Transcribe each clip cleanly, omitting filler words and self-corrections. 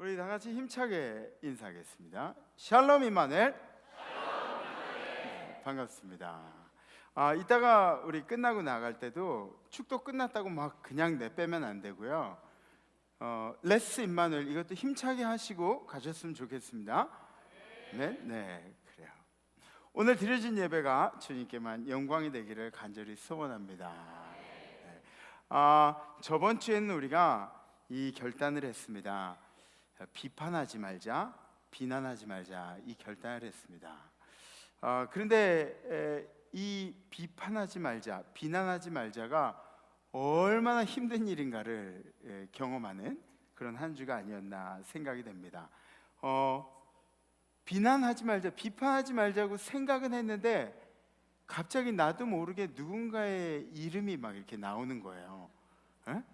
우리 다 같이 힘차게 인사하겠습니다. 샬롬 임마누엘. 반갑습니다. 이따가 우리 끝나고 나갈 때도 축도 끝났다고 막 그냥 내빼면 안 되고요. 레스 임마누엘 이것도 힘차게 하시고 가셨으면 좋겠습니다. 네, 그래요. 오늘 드려진 예배가 주님께만 영광이 되기를 간절히 소원합니다. 네. 저번 주에는 우리가 이 결단을 했습니다. 비판하지 말자, 비난하지 말자, 이 결단을 했습니다. 그런데 이 비판하지 말자, 비난하지 말자가 얼마나 힘든 일인가를 경험하는 그런 한 주가 아니었나 생각이 됩니다. 비난하지 말자, 비판하지 말자고 생각은 했는데 갑자기 나도 모르게 누군가의 이름이 막 이렇게 나오는 거예요.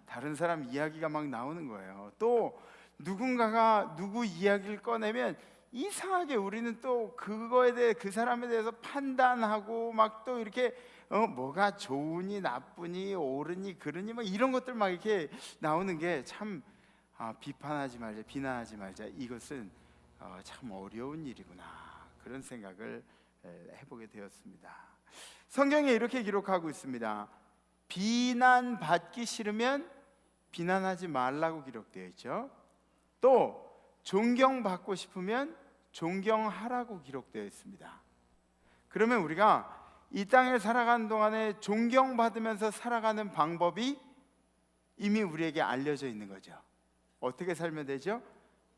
다른 사람 이야기가 막 나오는 거예요. 또 누군가가 누구 이야기를 꺼내면 이상하게 우리는 또 그거에 대해 그 사람에 대해서 판단하고 막 또 이렇게 뭐가 좋으니 나쁘니 옳으니 그르니 막 이런 것들 막 이렇게 나오는 게 참 비판하지 말자, 비난하지 말자, 이것은 참 어려운 일이구나, 그런 생각을 해보게 되었습니다. 성경에 이렇게 기록하고 있습니다. 비난받기 싫으면 비난하지 말라고 기록되어 있죠. 또 존경받고 싶으면 존경하라고 기록되어 있습니다. 그러면 우리가 이 땅을 살아가는 동안에 존경받으면서 살아가는 방법이 이미 우리에게 알려져 있는 거죠. 어떻게 살면 되죠?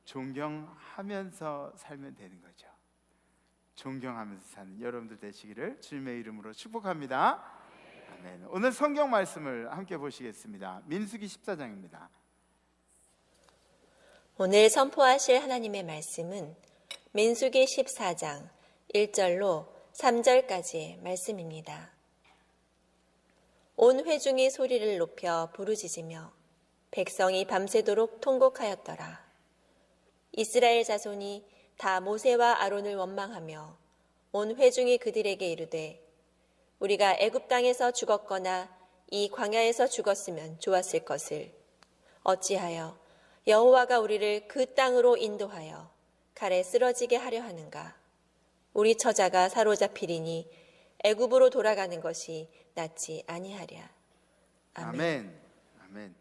존경하면서 살면 되는 거죠. 존경하면서 사는 여러분들 되시기를 주님의 이름으로 축복합니다. 아멘. 오늘 성경 말씀을 함께 보시겠습니다. 민수기 14장입니다. 오늘 선포하실 하나님의 말씀은 민수기 14장 1절로 3절까지의 말씀입니다. 온 회중이 소리를 높여 부르짖으며 백성이 밤새도록 통곡하였더라. 이스라엘 자손이 다 모세와 아론을 원망하며 온 회중이 그들에게 이르되 우리가 애굽 땅에서 죽었거나 이 광야에서 죽었으면 좋았을 것을 어찌하여 여호와가 우리를 그 땅으로 인도하여 칼에 쓰러지게 하려 하는가? 우리 처자가 사로잡히리니 애굽으로 돌아가는 것이 낫지 아니하랴. 아멘. 아멘.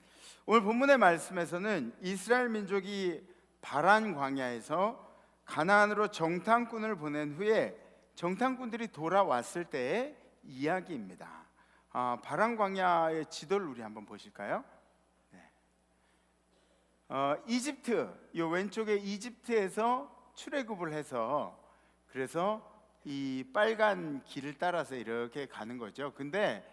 오늘 본문의 말씀에서는 이스라엘 민족이 바란 광야에서 가나안으로 정탐꾼을 보낸 후에 정탐꾼들이 돌아왔을 때의 이야기입니다. 바란 광야의 지도를 우리 한번 보실까요? 이집트, 요 왼쪽에 이집트에서 출애굽을 해서 그래서 이 빨간 길을 따라서 이렇게 가는 거죠. 근데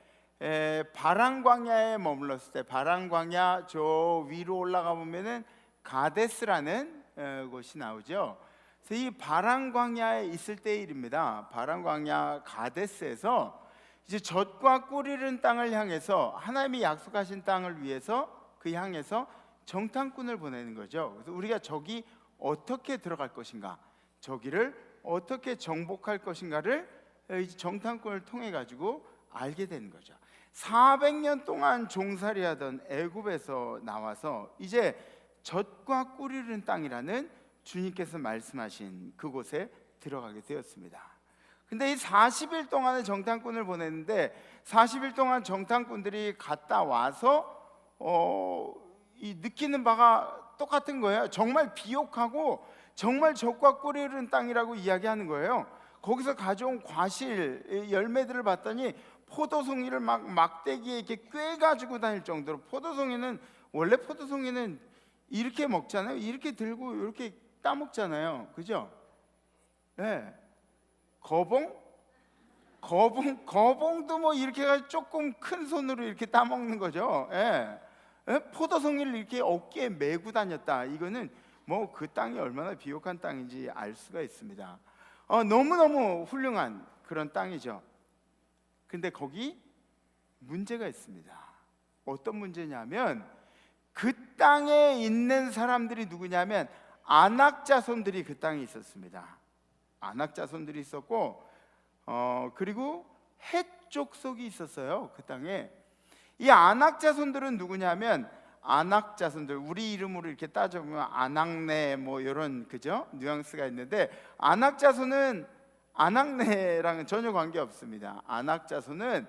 바란 광야에 머물렀을 때 바란 광야 저 위로 올라가 보면은 가데스라는 곳이 나오죠. 그래서 이 바란 광야에 있을 때의 일입니다. 바란 광야 가데스에서 이제 젖과 꿀 흐르는 땅을 향해서 하나님이 약속하신 땅을 위해서 그 향해서 정탐꾼을 보내는 거죠. 그래서 우리가 저기 어떻게 들어갈 것인가, 저기를 어떻게 정복할 것인가를 정탐꾼을 통해 가지고 알게 되는 거죠. 400년 동안 종살이하던 애굽에서 나와서 이제 젖과 꿀이 흐르는 땅이라는 주님께서 말씀하신 그곳에 들어가게 되었습니다. 근데 이 40일 동안의 정탐꾼을 보냈는데 40일 동안 정탐꾼들이 갔다 와서 이 느끼는 바가 똑같은 거예요. 정말 비옥하고 정말 젖과 꿀이 흐르는 땅이라고 이야기하는 거예요. 거기서 가져온 과실 열매들을 봤더니 포도송이를 막 막대기에 이렇게 꿰 가지고 다닐 정도로, 포도송이는 원래 포도송이는 이렇게 먹잖아요. 이렇게 들고 이렇게 따먹잖아요. 그죠? 네. 거봉도 뭐 이렇게 해가지고 조금 큰 손으로 이렇게 따먹는 거죠. 예. 포도송이를 이렇게 어깨에 메고 다녔다. 이거는 뭐 그 땅이 얼마나 비옥한 땅인지 알 수가 있습니다. 너무너무 훌륭한 그런 땅이죠. 근데 거기 문제가 있습니다. 어떤 문제냐면 그 땅에 있는 사람들이 누구냐면 아낙 자손들이 그 땅에 있었습니다. 아낙 자손들이 있었고 그리고 헷 족속이 있었어요. 그 땅에. 이 아낙 자손들은 누구냐면 안악 자손들, 우리 이름으로 이렇게 따져보면 안악내 뭐 이런 그죠? 뉘앙스가 있는데, 안악 자손은 안악내랑은 전혀 관계 없습니다. 안악 자손은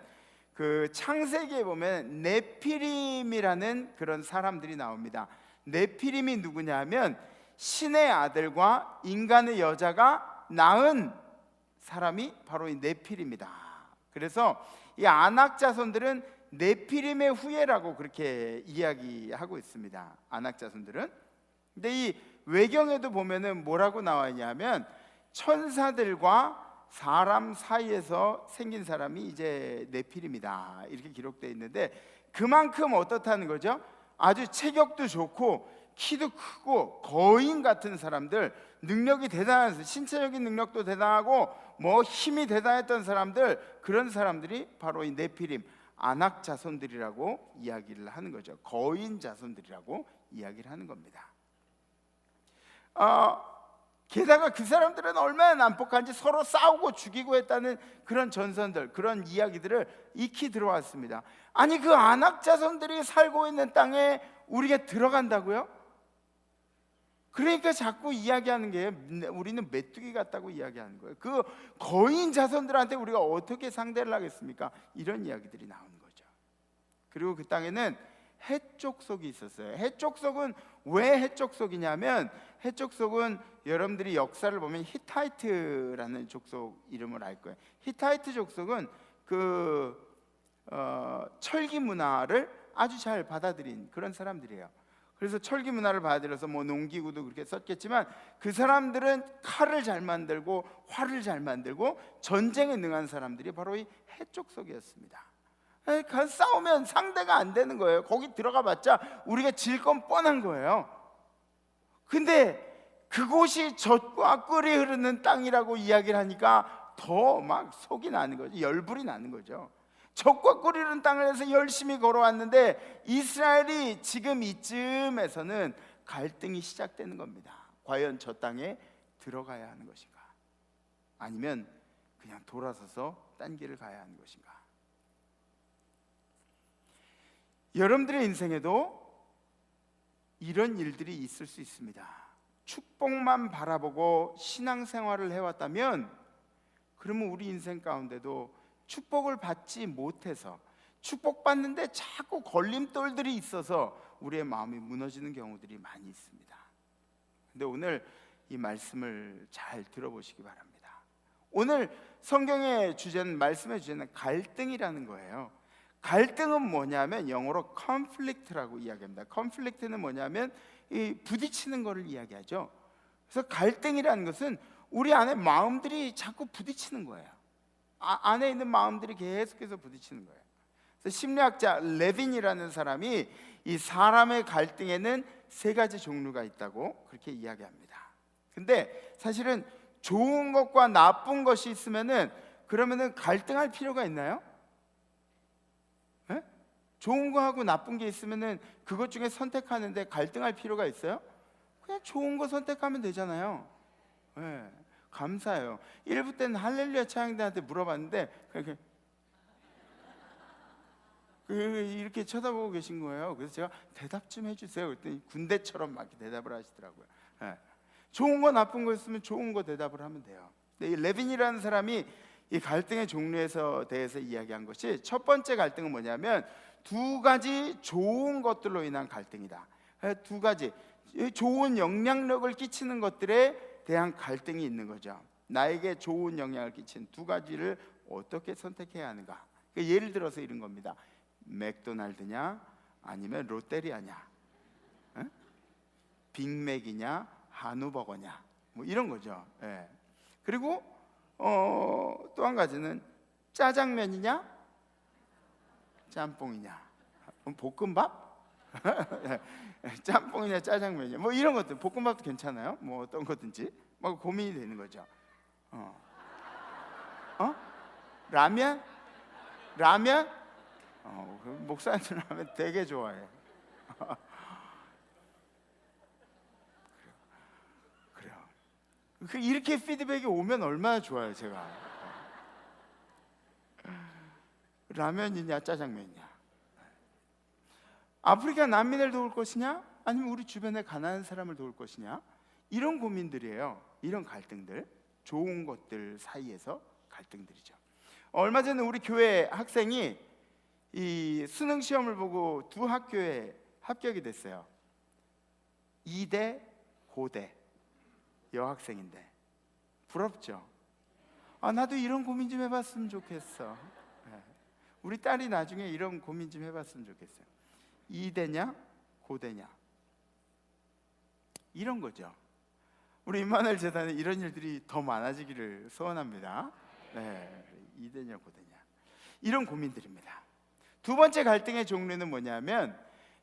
그 창세기에 보면 네피림이라는 그런 사람들이 나옵니다. 네피림이 누구냐면 신의 아들과 인간의 여자가 낳은 사람이 바로 이 네피림이다. 그래서 이 아낙 자손들은 네피림의 후예라고 그렇게 이야기하고 있습니다. 아낙 자손들은. 근데 이 외경에도 보면은 뭐라고 나와 있냐면 천사들과 사람 사이에서 생긴 사람이 이제 네피림이다 이렇게 기록되어 있는데, 그만큼 어떻다는 거죠? 아주 체격도 좋고 키도 크고 거인 같은 사람들, 능력이 대단한, 신체적인 능력도 대단하고 뭐 힘이 대단했던 사람들, 그런 사람들이 바로 이 네피림, 아낙 자손들이라고 이야기를 하는 거죠. 거인 자손들이라고 이야기를 하는 겁니다. 게다가 그 사람들은 얼마나 난폭한지 서로 싸우고 죽이고 했다는 그런 전선들, 그런 이야기들을 익히 들어왔습니다. 아니, 그 아낙 자손들이 살고 있는 땅에 우리가 들어간다고요? 그러니까 자꾸 이야기하는 게 우리는 메뚜기 같다고 이야기하는 거예요. 그 거인 자손들한테 우리가 어떻게 상대를 하겠습니까? 이런 이야기들이 나오는 거죠. 그리고 그 땅에는 해족속이 있었어요. 해족속은 왜 해족속이냐면, 해족속은 여러분들이 역사를 보면 히타이트라는 족속 이름을 알 거예요. 히타이트 족속은 철기 문화를 아주 잘 받아들인 그런 사람들이에요. 그래서 철기 문화를 받아들여서 뭐 농기구도 그렇게 썼겠지만, 그 사람들은 칼을 잘 만들고 활을 잘 만들고 전쟁에 능한 사람들이 바로 이 해족속이었습니다. 싸우면 상대가 안 되는 거예요. 거기 들어가 봤자 우리가 질 건 뻔한 거예요. 근데 그곳이 젖과 꿀이 흐르는 땅이라고 이야기를 하니까 더 막 속이 나는 거죠. 열불이 나는 거죠. 젖과 꿀이 흐르는 땅을 해서 열심히 걸어왔는데, 이스라엘이 지금 이쯤에서는 갈등이 시작되는 겁니다. 과연 저 땅에 들어가야 하는 것인가, 아니면 그냥 돌아서서 딴 길을 가야 하는 것인가. 여러분들의 인생에도 이런 일들이 있을 수 있습니다. 축복만 바라보고 신앙생활을 해왔다면, 그러면 우리 인생 가운데도 축복을 받지 못해서, 축복받는데 자꾸 걸림돌들이 있어서 우리의 마음이 무너지는 경우들이 많이 있습니다. 근데 오늘 이 말씀을 잘 들어보시기 바랍니다. 오늘 성경의 주제는, 말씀의 주제는 갈등이라는 거예요. 갈등은 뭐냐면 영어로 conflict라고 이야기합니다. conflict는 뭐냐면 이 부딪히는 것을 이야기하죠. 그래서 갈등이라는 것은 우리 안에 마음들이 자꾸 부딪히는 거예요. 안에 있는 마음들이 계속해서 부딪히는 거예요. 그래서 심리학자 레빈이라는 사람이 이 사람의 갈등에는 세 가지 종류가 있다고 그렇게 이야기합니다. 근데 사실은 좋은 것과 나쁜 것이 있으면은, 그러면은 갈등할 필요가 있나요? 네? 좋은 거하고 나쁜 게 있으면은 그것 중에 선택하는데 갈등할 필요가 있어요? 그냥 좋은 거 선택하면 되잖아요. 네. 감사해요. 1부 때는 할렐루야 찬양대한테 물어봤는데 이렇게 쳐다보고 계신 거예요. 그래서 제가 대답 좀 해주세요. 그랬더니 군대처럼 막 대답을 하시더라고요. 네. 좋은 거 나쁜 거 있으면 좋은 거 대답을 하면 돼요. 근데 이 레빈이라는 사람이 이 갈등의 종류에서 대해서 이야기한 것이, 첫 번째 갈등은 뭐냐면 두 가지 좋은 것들로 인한 갈등이다. 두 가지 좋은 영향력을 끼치는 것들에 대한 갈등이 있는 거죠. 나에게 좋은 영향을 끼친 두 가지를 어떻게 선택해야 하는가. 예를 들어서 이런 겁니다. 맥도날드냐 아니면 롯데리아냐, 빅맥이냐 한우버거냐, 뭐 이런 거죠. 예. 그리고 또 한 가지는 짜장면이냐 짬뽕이냐, 볶음밥? 짬뽕이냐 짜장면이냐, 뭐 이런 것들. 볶음밥도 괜찮아요. 뭐 어떤 거든지 막 고민이 되는 거죠. 라면? 목사님 라면 되게 좋아해. 그래요. 이렇게 피드백이 오면 얼마나 좋아요. 제가 라면이냐 짜장면이냐. 아프리카 난민을 도울 것이냐, 아니면 우리 주변에 가난한 사람을 도울 것이냐, 이런 고민들이에요. 이런 갈등들, 좋은 것들 사이에서 갈등들이죠. 얼마 전에 우리 교회 학생이 이 수능 시험을 보고 두 학교에 합격이 됐어요. 이대, 고대 여학생인데 부럽죠? 나도 이런 고민 좀 해봤으면 좋겠어. 우리 딸이 나중에 이런 고민 좀 해봤으면 좋겠어요. 이대냐 고대냐, 이런 거죠. 우리 임마누엘 재단에 이런 일들이 더 많아지기를 소원합니다. 이대냐 고대냐, 이런 고민들입니다. 두 번째 갈등의 종류는 뭐냐면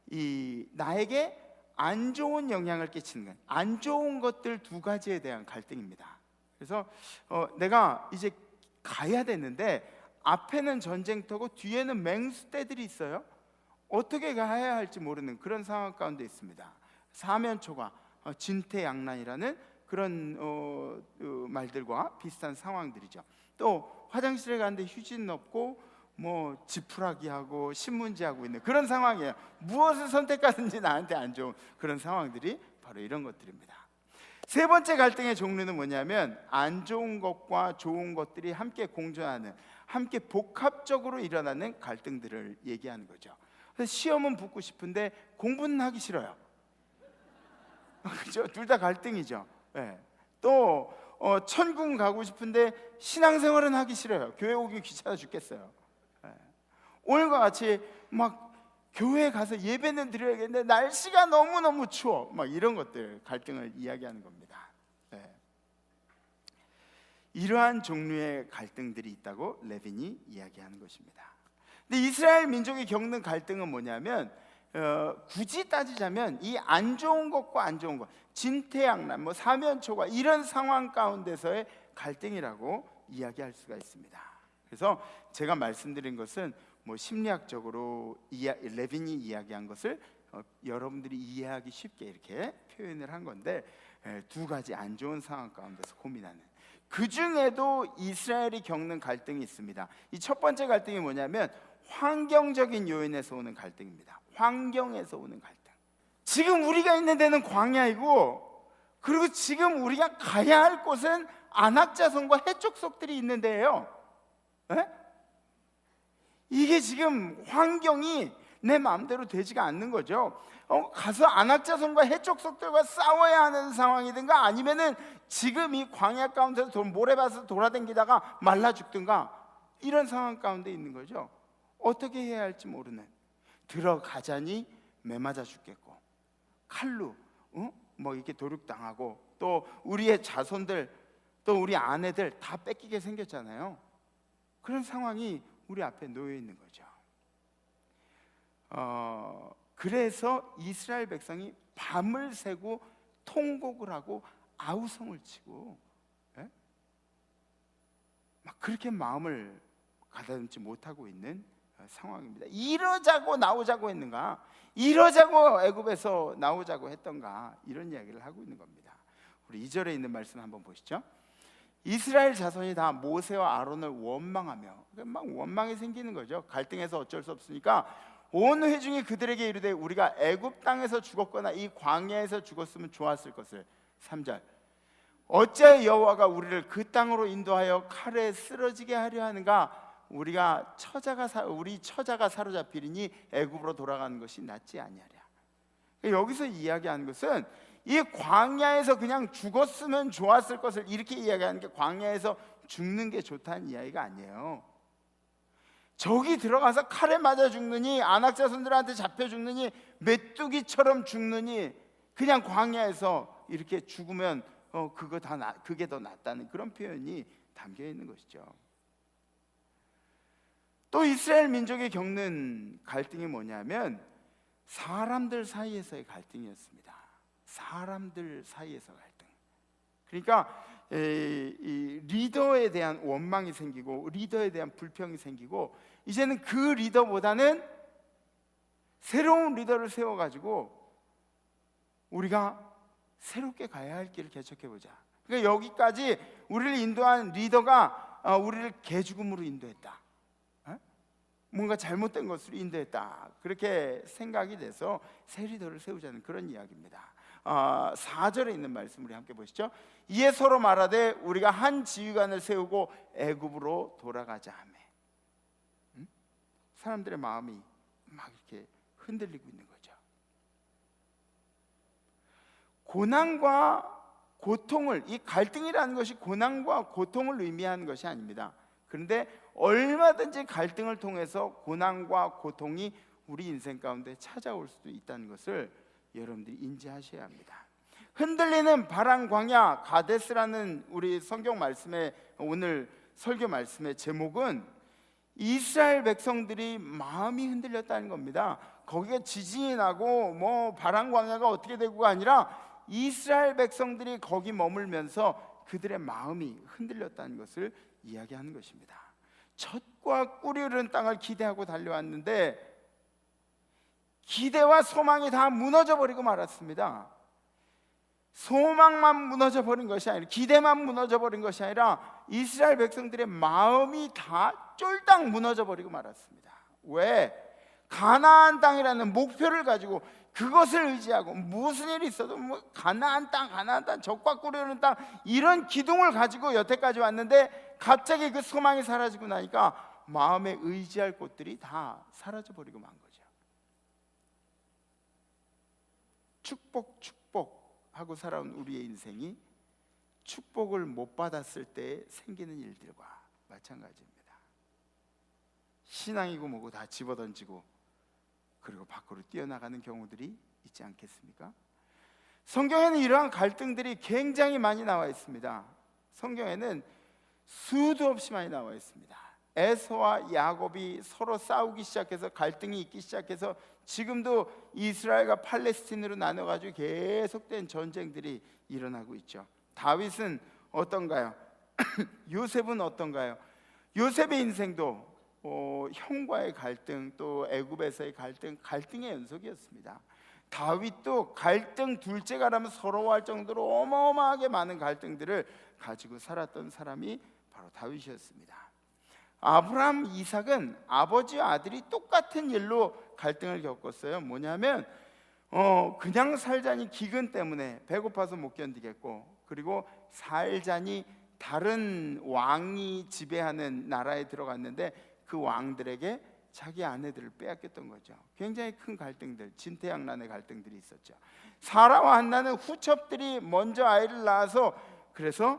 이 나에게 안 좋은 영향을 끼치는 것, 안 좋은 것들 두 가지에 대한 갈등입니다. 그래서 내가 이제 가야 되는데 앞에는 전쟁터고 뒤에는 맹수떼들이 있어요. 어떻게 가야 할지 모르는 그런 상황 가운데 있습니다. 사면초가 진퇴양난이라는 그런 말들과 비슷한 상황들이죠. 또 화장실에 가는데 휴지는 없고 뭐 지푸라기 하고 신문지 하고 있는 그런 상황이에요. 무엇을 선택하든지 나한테 안 좋은 그런 상황들이 바로 이런 것들입니다. 세 번째 갈등의 종류는 뭐냐면 안 좋은 것과 좋은 것들이 함께 공존하는, 함께 복합적으로 일어나는 갈등들을 얘기하는 거죠. 그래서 시험은 붙고 싶은데 공부는 하기 싫어요. 그죠? 둘 다 갈등이죠. 또 천국 가고 싶은데 신앙생활은 하기 싫어요. 교회 오기 귀찮아 죽겠어요. 오늘과 같이 막 교회에 가서 예배는 드려야겠는데 날씨가 너무너무 추워, 막 이런 것들, 갈등을 이야기하는 겁니다. 이러한 종류의 갈등들이 있다고 레빈이 이야기하는 것입니다. 근데 이스라엘 민족이 겪는 갈등은 뭐냐면 굳이 따지자면 이 안 좋은 것과 안 좋은 것, 진퇴양난, 뭐 사면초가, 이런 상황 가운데서의 갈등이라고 이야기할 수가 있습니다. 그래서 제가 말씀드린 것은 뭐 심리학적으로 레빈이 이야기한 것을 여러분들이 이해하기 쉽게 이렇게 표현을 한 건데, 두 가지 안 좋은 상황 가운데서 고민하는, 그 중에도 이스라엘이 겪는 갈등이 있습니다. 이 첫 번째 갈등이 뭐냐면 환경적인 요인에서 오는 갈등입니다. 환경에서 오는 갈등. 지금 우리가 있는 데는 광야이고, 그리고 지금 우리가 가야 할 곳은 안악자손과 해족속들이 있는 데예요. 이게 지금 환경이 내 마음대로 되지가 않는 거죠. 가서 안악자손과 해족속들과 싸워야 하는 상황이든가, 아니면은 지금 이 광야 가운데서 모래밭에서 돌아다니다가 말라 죽든가, 이런 상황 가운데 있는 거죠. 어떻게 해야 할지 모르는, 들어가자니 매맞아 죽겠고, 칼로 뭐 이렇게 도륙당하고, 또 우리의 자손들, 또 우리 아내들 다 뺏기게 생겼잖아요. 그런 상황이 우리 앞에 놓여 있는 거죠. 그래서 이스라엘 백성이 밤을 새고 통곡을 하고 아우성을 치고, 막 그렇게 마음을 가다듬지 못하고 있는 상황입니다. 이러자고 나오자고 했는가? 이러자고 애굽에서 나오자고 했던가? 이런 이야기를 하고 있는 겁니다. 우리 2절에 있는 말씀 한번 보시죠. 이스라엘 자손이 다 모세와 아론을 원망하며, 막 원망이 생기는 거죠. 갈등해서 어쩔 수 없으니까 온 회중이 그들에게 이르되 우리가 애굽 땅에서 죽었거나 이 광야에서 죽었으면 좋았을 것을. 3절, 어찌하여 여호와가 우리를 그 땅으로 인도하여 칼에 쓰러지게 하려 하는가? 우리 처자가 사로잡히리니 애굽으로 돌아가는 것이 낫지 아니하랴. 여기서 이야기하는 것은 이 광야에서 그냥 죽었으면 좋았을 것을 이렇게 이야기하는 게, 광야에서 죽는 게 좋다는 이야기가 아니에요. 저기 들어가서 칼에 맞아 죽느니, 안악자손들한테 잡혀 죽느니, 메뚜기처럼 죽느니, 그냥 광야에서 이렇게 죽으면 그게 더 낫다는 그런 표현이 담겨 있는 것이죠. 또 이스라엘 민족이 겪는 갈등이 뭐냐면 사람들 사이에서의 갈등이었습니다. 사람들 사이에서 갈등. 그러니까 이 리더에 대한 원망이 생기고, 리더에 대한 불평이 생기고, 이제는 그 리더보다는 새로운 리더를 세워가지고 우리가 새롭게 가야 할 길을 개척해보자. 그러니까 여기까지 우리를 인도한 리더가 우리를 개죽음으로 인도했다. 뭔가 잘못된 것으로 인도했다, 그렇게 생각이 돼서 새 리더를 세우자는 그런 이야기입니다. 4절에 있는 말씀 우리 함께 보시죠. 이에 서로 말하되 우리가 한 지휘관을 세우고 애굽으로 돌아가자 하매. 사람들의 마음이 막 이렇게 흔들리고 있는 거죠. 고난과 고통을, 이 갈등이라는 것이 고난과 고통을 의미하는 것이 아닙니다. 그런데 얼마든지 갈등을 통해서 고난과 고통이 우리 인생 가운데 찾아올 수도 있다는 것을 여러분들이 인지하셔야 합니다. 흔들리는 바람 광야 가데스라는 우리 성경 말씀의, 오늘 설교 말씀의 제목은 이스라엘 백성들이 마음이 흔들렸다는 겁니다. 거기에 지진이 나고 뭐 바람 광야가 어떻게 되고가 아니라 이스라엘 백성들이 거기 머물면서 그들의 마음이 흔들렸다는 것을 이야기하는 것입니다. 젖과 꿀이 흐르는 땅을 기대하고 달려왔는데 기대와 소망이 다 무너져 버리고 말았습니다. 소망만 무너져 버린 것이 아니라, 기대만 무너져 버린 것이 아니라 이스라엘 백성들의 마음이 다 쫄딱 무너져 버리고 말았습니다. 왜? 가나안 땅이라는 목표를 가지고 그것을 의지하고 무슨 일이 있어도 뭐 가나안 땅, 젖과 꿀이 흐르는 땅, 이런 기둥을 가지고 여태까지 왔는데 갑자기 그 소망이 사라지고 나니까 마음에 의지할 곳들이 다 사라져 버리고 만 거죠. 축복하고 살아온 우리의 인생이 축복을 못 받았을 때 생기는 일들과 마찬가지입니다. 신앙이고 뭐고 다 집어던지고 그리고 밖으로 뛰어나가는 경우들이 있지 않겠습니까? 성경에는 이러한 갈등들이 굉장히 많이 나와 있습니다. 성경에는 수도 없이 많이 나와 있습니다. 에서와 야곱이 서로 싸우기 시작해서 갈등이 있기 시작해서 지금도 이스라엘과 팔레스틴으로 나눠가지고 계속된 전쟁들이 일어나고 있죠. 다윗은 어떤가요? 요셉은 어떤가요? 요셉의 인생도 형과의 갈등, 또 애굽에서의 갈등의 연속이었습니다. 다윗도 갈등 둘째가라면 서러워할 정도로 어마어마하게 많은 갈등들을 가지고 살았던 사람이 바로 다윗이었습니다. 아브라함, 이삭은 아버지와 아들이 똑같은 일로 갈등을 겪었어요. 뭐냐면 그냥 살자니 기근 때문에 배고파서 못 견디겠고, 그리고 살자니 다른 왕이 지배하는 나라에 들어갔는데 그 왕들에게 자기 아내들을 빼앗겼던 거죠. 굉장히 큰 갈등들, 진퇴양난의 갈등들이 있었죠. 사라와 한나는 후첩들이 먼저 아이를 낳아서, 그래서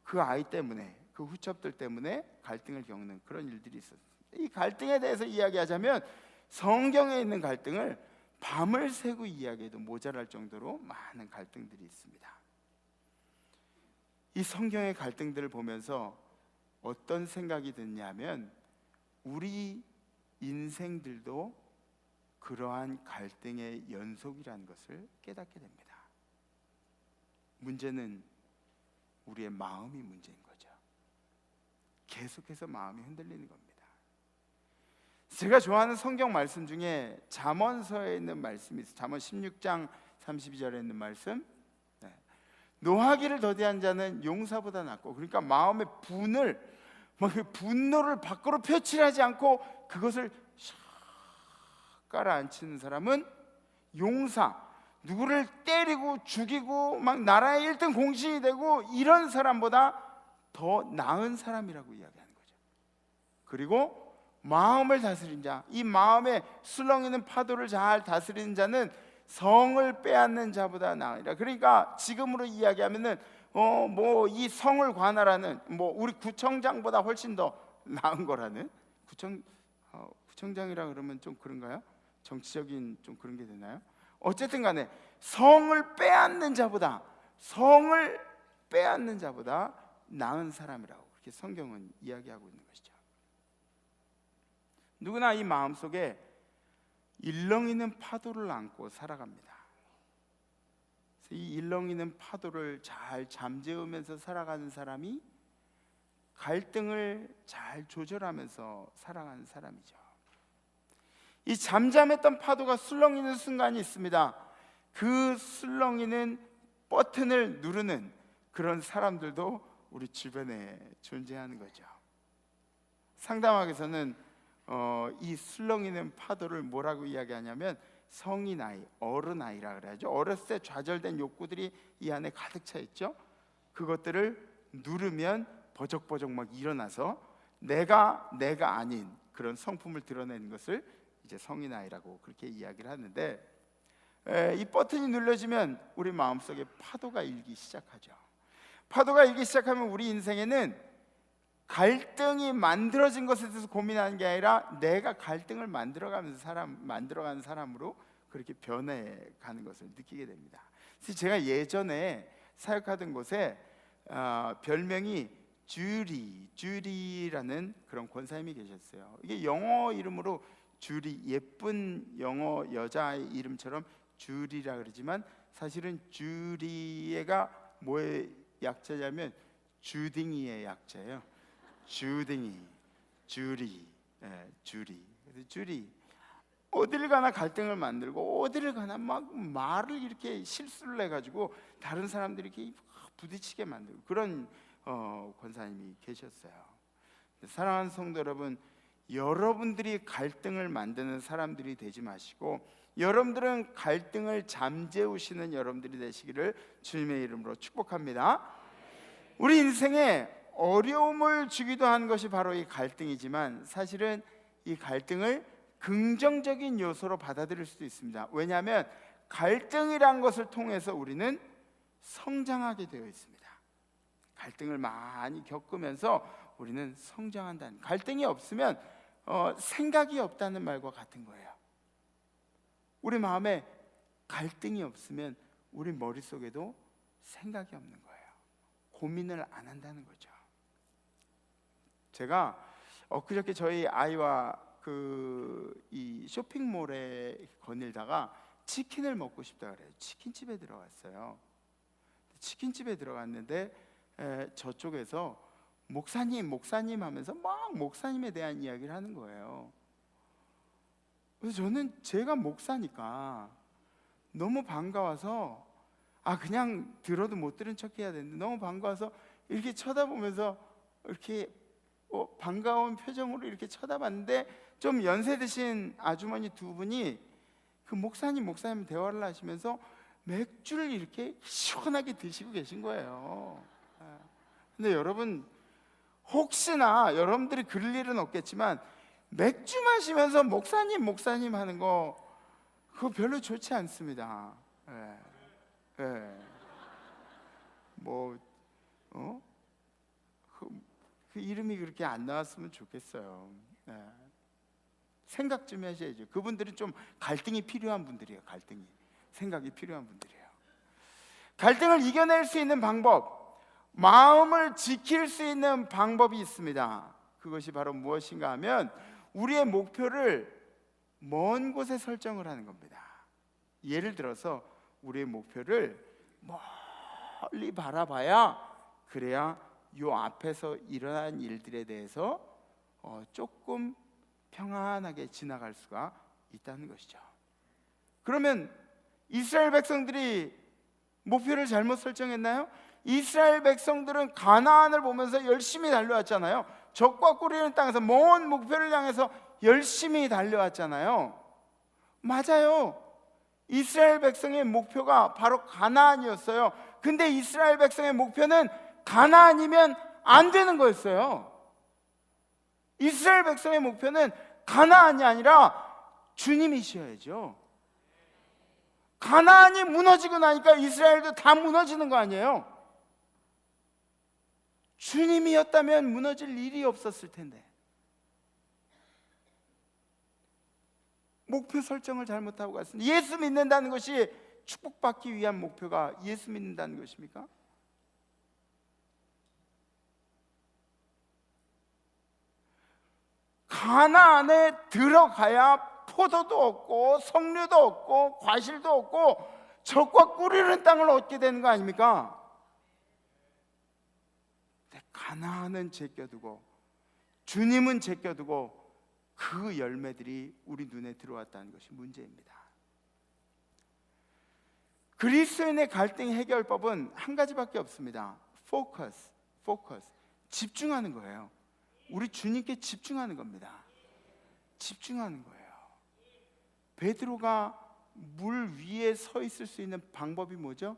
그 아이 때문에, 그 후첩들 때문에 갈등을 겪는 그런 일들이 있었습니다. 이 갈등에 대해서 이야기하자면 성경에 있는 갈등을 밤을 새고 이야기해도 모자랄 정도로 많은 갈등들이 있습니다. 이 성경의 갈등들을 보면서 어떤 생각이 드냐면 우리 인생들도 그러한 갈등의 연속이라는 것을 깨닫게 됩니다. 문제는 우리의 마음이 문제인 거죠. 계속해서 마음이 흔들리는 겁니다. 제가 좋아하는 성경 말씀 중에 잠언서에 있는 말씀이 있어요. 잠언 16장 32절에 있는 말씀. 노하기를 더디한 자는 용사보다 낫고, 그러니까 마음의 분노를 밖으로 표출하지 않고 그것을 깔아앉히는 사람은 용사, 누구를 때리고 죽이고 막 나라의 1등 공신이 되고 이런 사람보다 더 나은 사람이라고 이야기하는 거죠. 그리고 마음을 다스린 자, 이 마음에 술렁이는 파도를 잘 다스리는 자는 성을 빼앗는 자보다 나으리라. 그러니까 지금으로 이야기하면은 이 성을 관할하는 우리 구청장보다 훨씬 더 나은 거라는, 구청장이라 그러면 좀 그런가요? 정치적인 좀 그런 게 되나요? 어쨌든 간에 성을 빼앗는 자보다 나은 사람이라고 그렇게 성경은 이야기하고 있는 것이죠. 누구나 이 마음속에 일렁이는 파도를 안고 살아갑니다. 이 일렁이는 파도를 잘 잠재우면서 살아가는 사람이 갈등을 잘 조절하면서 살아가는 사람이죠. 이 잠잠했던 파도가 술렁이는 순간이 있습니다. 그 술렁이는 버튼을 누르는 그런 사람들도 우리 주변에 존재하는 거죠. 상담학에서는 이 술렁이는 파도를 뭐라고 이야기하냐면 성인 나이, 어른 나이라 그래야죠. 어렸을 때 좌절된 욕구들이 이 안에 가득 차 있죠. 그것들을 누르면 버적버적 막 일어나서 내가 아닌 그런 성품을 드러내는 것을 이제 성인 나이라고 그렇게 이야기를 하는데, 이 버튼이 눌러지면 우리 마음속에 파도가 일기 시작하죠. 파도가 일기 시작하면 우리 인생에는 갈등이 만들어진 것에 대해서 고민하는 게 아니라 내가 갈등을 만들어가는 사람으로 그렇게 변해가는 것을 느끼게 됩니다. 그래서 제가 예전에 사역하던 곳에 별명이 주리라는 그런 권사님이 계셨어요. 이게 영어 이름으로 주리, 예쁜 영어 여자의 이름처럼 주리라 그러지만 사실은 주리가 뭐의 약자냐면 주딩이의 약자예요. 주딩이, 주리. 그래서 주리. 어딜 가나 갈등을 만들고 어딜 가나 막 말을 이렇게 실수를 해가지고 다른 사람들이 이렇게 부딪히게 만들고 그런 권사님이 계셨어요. 사랑하는 성도 여러분, 여러분들이 갈등을 만드는 사람들이 되지 마시고 여러분들은 갈등을 잠재우시는 여러분들이 되시기를 주님의 이름으로 축복합니다. 우리 인생에 어려움을 주기도 한 것이 바로 이 갈등이지만 사실은 이 갈등을 긍정적인 요소로 받아들일 수도 있습니다. 왜냐하면 갈등이란 것을 통해서 우리는 성장하게 되어 있습니다. 갈등을 많이 겪으면서 우리는 성장한다는, 갈등이 없으면 생각이 없다는 말과 같은 거예요. 우리 마음에 갈등이 없으면 우리 머릿속에도 생각이 없는 거예요. 고민을 안 한다는 거죠. 제가 엊그저께 저희 아이와 이 쇼핑몰에 거닐다가 치킨을 먹고 싶다 그래요. 치킨집에 들어갔어요. 치킨집에 들어갔는데 저쪽에서 목사님 하면서 막 목사님에 대한 이야기를 하는 거예요. 그래서 저는 제가 목사니까 너무 반가워서 그냥 들어도 못 들은 척 해야 되는데 너무 반가워서 이렇게 쳐다보면서 이렇게 반가운 표정으로 이렇게 쳐다봤는데 좀 연세 드신 아주머니 두 분이 그 목사님 대화를 하시면서 맥주를 이렇게 시원하게 드시고 계신 거예요. 근데 여러분, 혹시나 여러분들이 그럴 일은 없겠지만 맥주 마시면서 목사님 하는 거 그거 별로 좋지 않습니다. 그 이름이 그렇게 안 나왔으면 좋겠어요. 생각 좀 하셔야죠. 그분들은 좀 갈등이 필요한 분들이에요. 생각이 필요한 분들이에요. 갈등을 이겨낼 수 있는 방법, 마음을 지킬 수 있는 방법이 있습니다. 그것이 바로 무엇인가 하면 우리의 목표를 먼 곳에 설정을 하는 겁니다. 예를 들어서 우리의 목표를 멀리 바라봐야 그래야 요 앞에서 일어난 일들에 대해서 조금 평안하게 지나갈 수가 있다는 것이죠. 그러면 이스라엘 백성들이 목표를 잘못 설정했나요? 이스라엘 백성들은 가나안을 보면서 열심히 달려왔잖아요. 적과 꾸리는 땅에서 먼 목표를 향해서 열심히 달려왔잖아요. 맞아요. 이스라엘 백성의 목표가 바로 가나안이었어요. 근데 이스라엘 백성의 목표는 가나안이면 안 되는 거였어요. 이스라엘 백성의 목표는 가나안이 아니라 주님이셔야죠. 가나안이 무너지고 나니까 이스라엘도 다 무너지는 거 아니에요? 주님이었다면 무너질 일이 없었을 텐데. 목표 설정을 잘못하고 갔습니다. 예수 믿는다는 것이 축복받기 위한 목표가 예수 믿는다는 것입니까? 가나안에 들어가야 포도도 얻고 석류도 얻고 과실도 얻고 적과 꿀이는 땅을 얻게 되는 거 아닙니까? 근데 가나안은 제껴두고 주님은 제껴두고 그 열매들이 우리 눈에 들어왔다는 것이 문제입니다. 그리스도인의 갈등 해결법은 한 가지밖에 없습니다. 포커스. 집중하는 거예요. 우리 주님께 집중하는 겁니다. 집중하는 거예요. 베드로가 물 위에 서 있을 수 있는 방법이 뭐죠?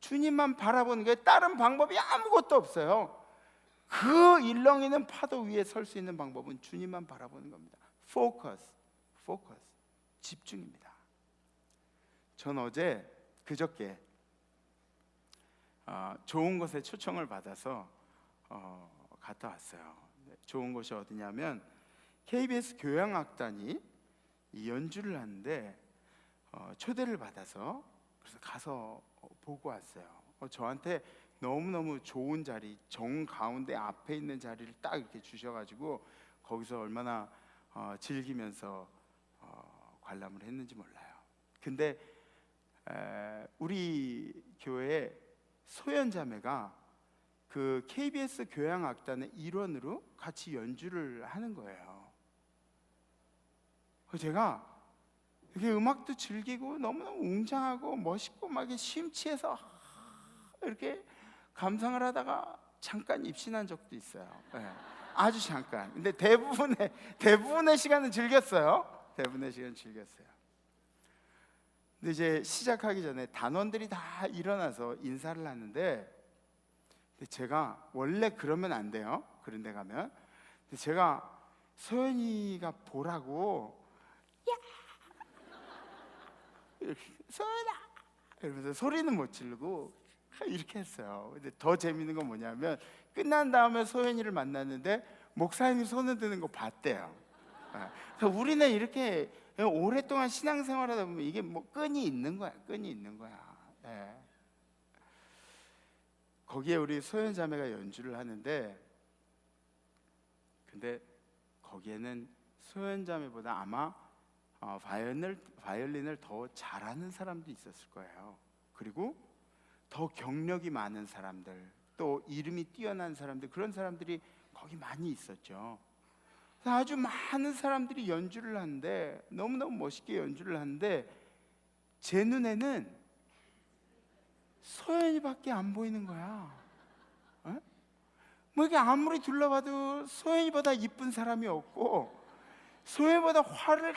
주님만 바라보는 거예요. 다른 방법이 아무것도 없어요. 그 일렁이는 파도 위에 설 수 있는 방법은 주님만 바라보는 겁니다. 포커스, 집중입니다. 전 그저께 좋은 곳에 초청을 받아서 갔다 왔어요. 좋은 곳이 어디냐면 KBS 교향악단이 이 연주를 하는데 초대를 받아서 그래서 가서 보고 왔어요. 저한테 너무너무 좋은 자리, 정 가운데 앞에 있는 자리를 딱 이렇게 주셔가지고 거기서 얼마나 즐기면서 관람을 했는지 몰라요. 근데 우리 교회에 소연 자매가 그 KBS 교향악단의 일원으로 같이 연주를 하는 거예요. 제가 이렇게 음악도 즐기고 너무너무 웅장하고 멋있고 막 이렇게 심취해서 이렇게 감상을 하다가 잠깐 입신한 적도 있어요. 네, 아주 잠깐. 근데 대부분의 시간은 즐겼어요. 대부분의 시간 즐겼어요. 근데 이제 시작하기 전에 단원들이 다 일어나서 인사를 하는데, 근데 제가 원래 그러면 안 돼요. 그런 데 가면. 근데 제가 소연이가 보라고 이렇게 소연아 이러면서 소리는 못 지르고 이렇게 했어요. 근데 더 재밌는 건 뭐냐면 끝난 다음에 소연이를 만났는데 목사님이 손을 드는 거 봤대요. 그래서 우리는 이렇게 오랫동안 신앙생활하다 보면 이게 뭐 끈이 있는 거야. 네. 거기에 우리 소연 자매가 연주를 하는데, 근데 거기에는 소연 자매보다 아마 바이올린을 더 잘하는 사람도 있었을 거예요. 그리고 더 경력이 많은 사람들, 또 이름이 뛰어난 사람들, 그런 사람들이 거기 많이 있었죠. 아주 많은 사람들이 연주를 하는데, 너무너무 멋있게 연주를 하는데 제 눈에는 소연이밖에 안 보이는 거야. 뭐 이게 아무리 둘러봐도 소연이보다 이쁜 사람이 없고, 소연이보다 화를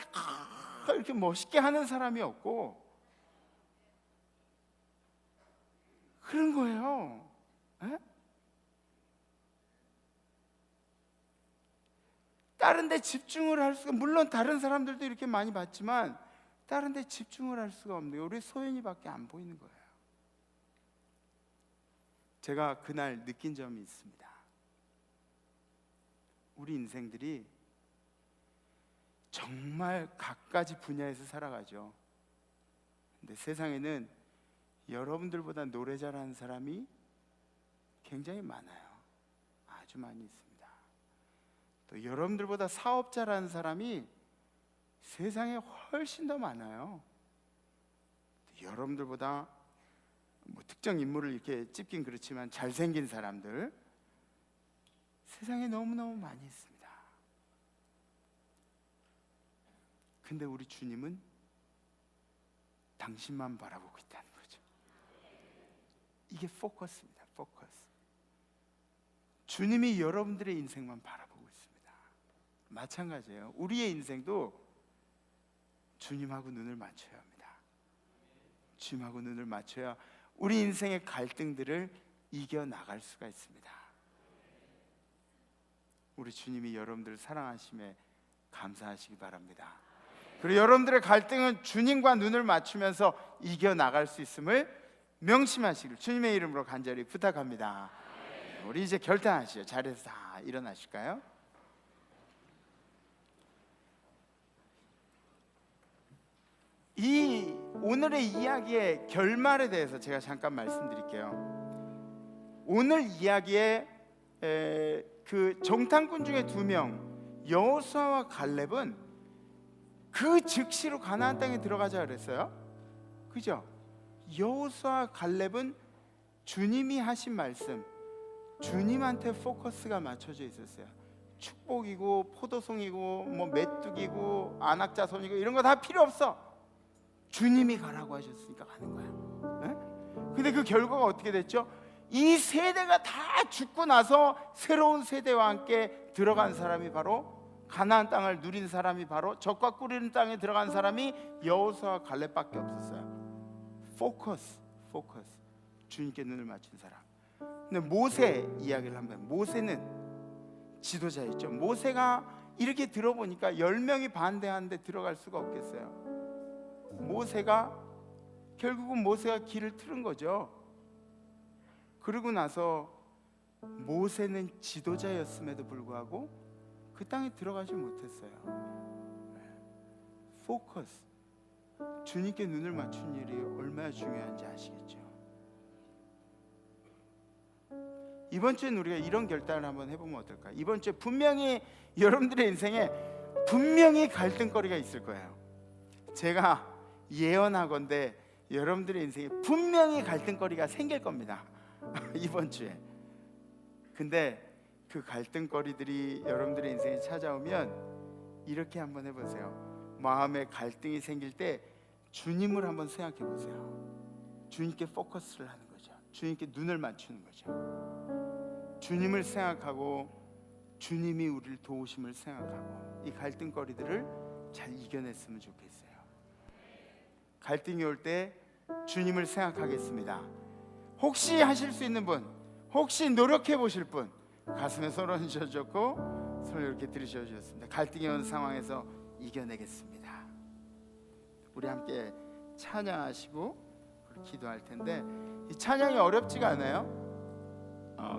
이렇게 멋있게 하는 사람이 없고, 그런 거예요. 다른 데 집중을 할 수가, 물론 다른 사람들도 이렇게 많이 봤지만 다른 데 집중을 할 수가 없는 거예요. 우리 소연이밖에 안 보이는 거예요. 제가 그날 느낀 점이 있습니다. 우리 인생들이 정말 갖가지 분야에서 살아가죠. 근데 세상에는 여러분들보다 노래 잘하는 사람이 굉장히 많아요. 아주 많이 있습니다. 또 여러분들보다 사업 잘하는 사람이 세상에 훨씬 더 많아요. 여러분들보다 뭐 특정 인물을 이렇게 찝긴 그렇지만 잘생긴 사람들 세상에 너무너무 많이 있습니다. 근데 우리 주님은 당신만 바라보고 있다는 거죠. 이게 포커스입니다. 포커스. 주님이 여러분들의 인생만 바라보고 있습니다. 마찬가지예요. 우리의 인생도 주님하고 눈을 맞춰야 합니다. 주님하고 눈을 맞춰야 우리 인생의 갈등들을 이겨나갈 수가 있습니다. 우리 주님이 여러분들을 사랑하심에 감사하시기 바랍니다. 그리고 여러분들의 갈등은 주님과 눈을 맞추면서 이겨나갈 수 있음을 명심하시길 주님의 이름으로 간절히 부탁합니다. 우리 이제 결단하시죠. 자리에서 다 일어나실까요? 이 오늘의 이야기의 결말에 대해서 제가 잠깐 말씀드릴게요. 오늘 이야기의 그 정탐꾼 중에 2명 여호수아와 갈렙은 그 즉시로 가나안 땅에 들어가자 그랬어요. 그죠? 여호수아 갈렙은 주님이 하신 말씀, 주님한테 포커스가 맞춰져 있었어요. 축복이고 포도송이고 뭐 메뚜기고 안악자손이고 이런 거 다 필요 없어. 주님이 가라고 하셨으니까 가는 거야. 근데 그 결과가 어떻게 됐죠? 이 세대가 다 죽고 나서 새로운 세대와 함께 들어간 사람이 바로 가나안 땅을 누린 사람이 바로 적과 꿀이는 땅에 들어간 사람이 여호수아와 갈렙밖에 없었어요. 포커스. 주님께 눈을 맞춘 사람. 근데 모세 이야기를 한번. 모세는 지도자였죠. 모세가 이렇게 들어보니까 10명이 반대하는데 들어갈 수가 없겠어요. 결국은 모세가 길을 틀은 거죠. 그러고 나서 모세는 지도자였음에도 불구하고 그 땅에 들어가지 못했어요. 포커스. 주님께 눈을 맞춘 일이 얼마나 중요한지 아시겠죠? 이번 주엔 우리가 이런 결단을 한번 해보면 어떨까? 이번 주에 분명히 여러분들의 인생에 분명히 갈등거리가 있을 거예요. 제가 예언하건대 여러분들의 인생에 분명히 갈등거리가 생길 겁니다. 이번 주에. 근데 그 갈등거리들이 여러분들의 인생에 찾아오면 이렇게 한번 해보세요. 마음에 갈등이 생길 때 주님을 한번 생각해 보세요. 주님께 포커스를 하는 거죠. 주님께 눈을 맞추는 거죠. 주님을 생각하고 주님이 우리를 도우심을 생각하고 이 갈등거리들을 잘 이겨냈으면 좋겠어요. 갈등이 올 때 주님을 생각하겠습니다. 혹시 하실 수 있는 분, 혹시 노력해 보실 분, 가슴에 손 얹어줬고 손을 이렇게 들이셔 주셨습니다. 갈등이 오는 상황에서 이겨내겠습니다. 우리 함께 찬양하시고 기도할 텐데, 이 찬양이 어렵지가 않아요.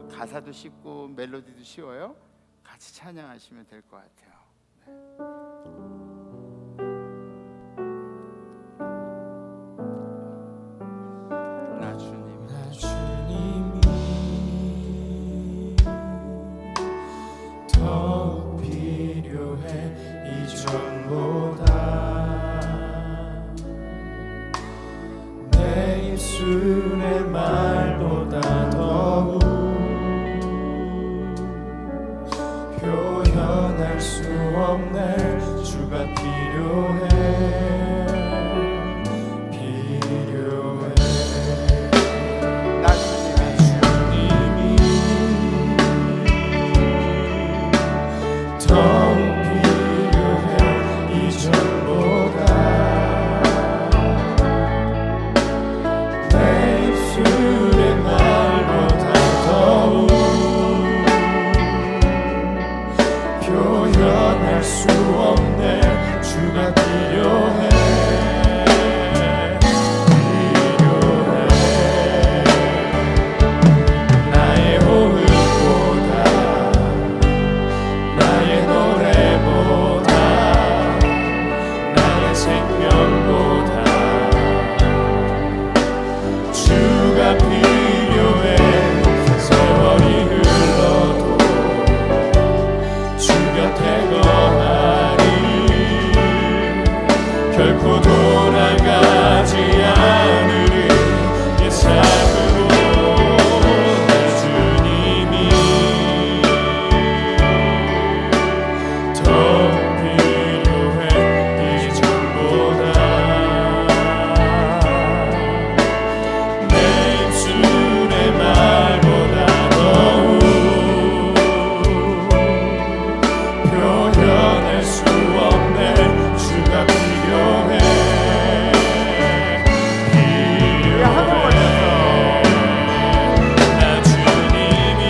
가사도 쉽고 멜로디도 쉬워요. 같이 찬양하시면 될 것 같아요. 나 주님이 더욱 필요해 이전보다. 내 입술의 말보다 더욱 표현할 수 없네. 주가 필요해. 나 주님이 더욱 필요해 이전보다. 내 입술의 말보다 더욱 표현할 수 없네. 주가 필요해. 나의 호흡보다 나의 노래보다 나의 생명보다 주가 필요해. 세월이 흘러도 주 곁에 거하리. 결코 돌아가지 않으리. 이 삶으로 내 주님이 더 필요해 이전보다. 내 입술의 말보다 더욱 표현할 수 없네. 주가 필요해. 우리 한번 걸려서 나 주님이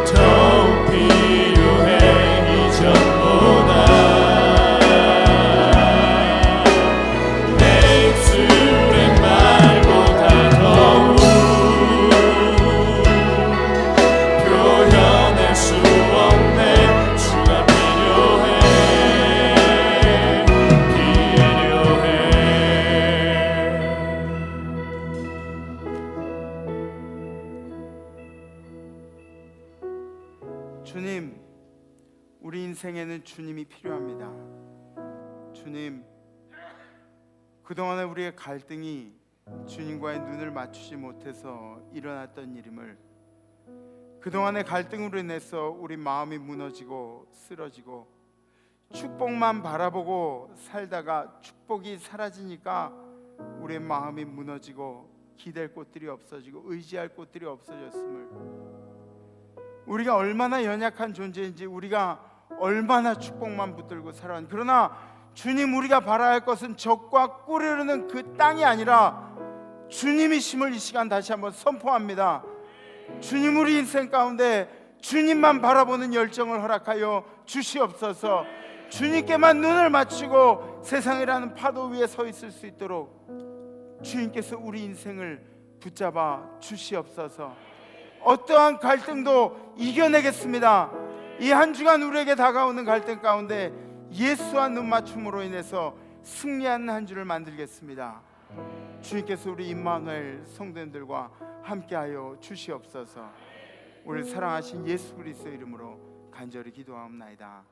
더욱 필요해 이전보다. 내 입술의 말보다 더욱 표현할 수 없네. 주가 필요해. 주님, 우리 인생에는 주님이 필요합니다. 주님, 그동안에 우리의 갈등이 주님과의 눈을 맞추지 못해서 일어났던 일임을, 그동안의 갈등으로 인해서 우리 마음이 무너지고 쓰러지고 축복만 바라보고 살다가 축복이 사라지니까 우리의 마음이 무너지고 기댈 곳들이 없어지고 의지할 곳들이 없어졌음을, 우리가 얼마나 연약한 존재인지, 우리가 얼마나 축복만 붙들고 살아왔는지. 그러나 주님, 우리가 바라야 할 것은 적과 꿀이 흐르는 그 땅이 아니라 주님이심을 이 시간 다시 한번 선포합니다. 주님, 우리 인생 가운데 주님만 바라보는 열정을 허락하여 주시옵소서. 주님께만 눈을 맞추고 세상이라는 파도 위에 서 있을 수 있도록 주님께서 우리 인생을 붙잡아 주시옵소서. 어떠한 갈등도 이겨내겠습니다. 이 한 주간 우리에게 다가오는 갈등 가운데 예수와 눈 맞춤으로 인해서 승리하는 한 주를 만들겠습니다. 주님께서 우리 임마누엘 성도님들과 함께하여 주시옵소서. 우리 사랑하신 예수 그리스도의 이름으로 간절히 기도하옵나이다.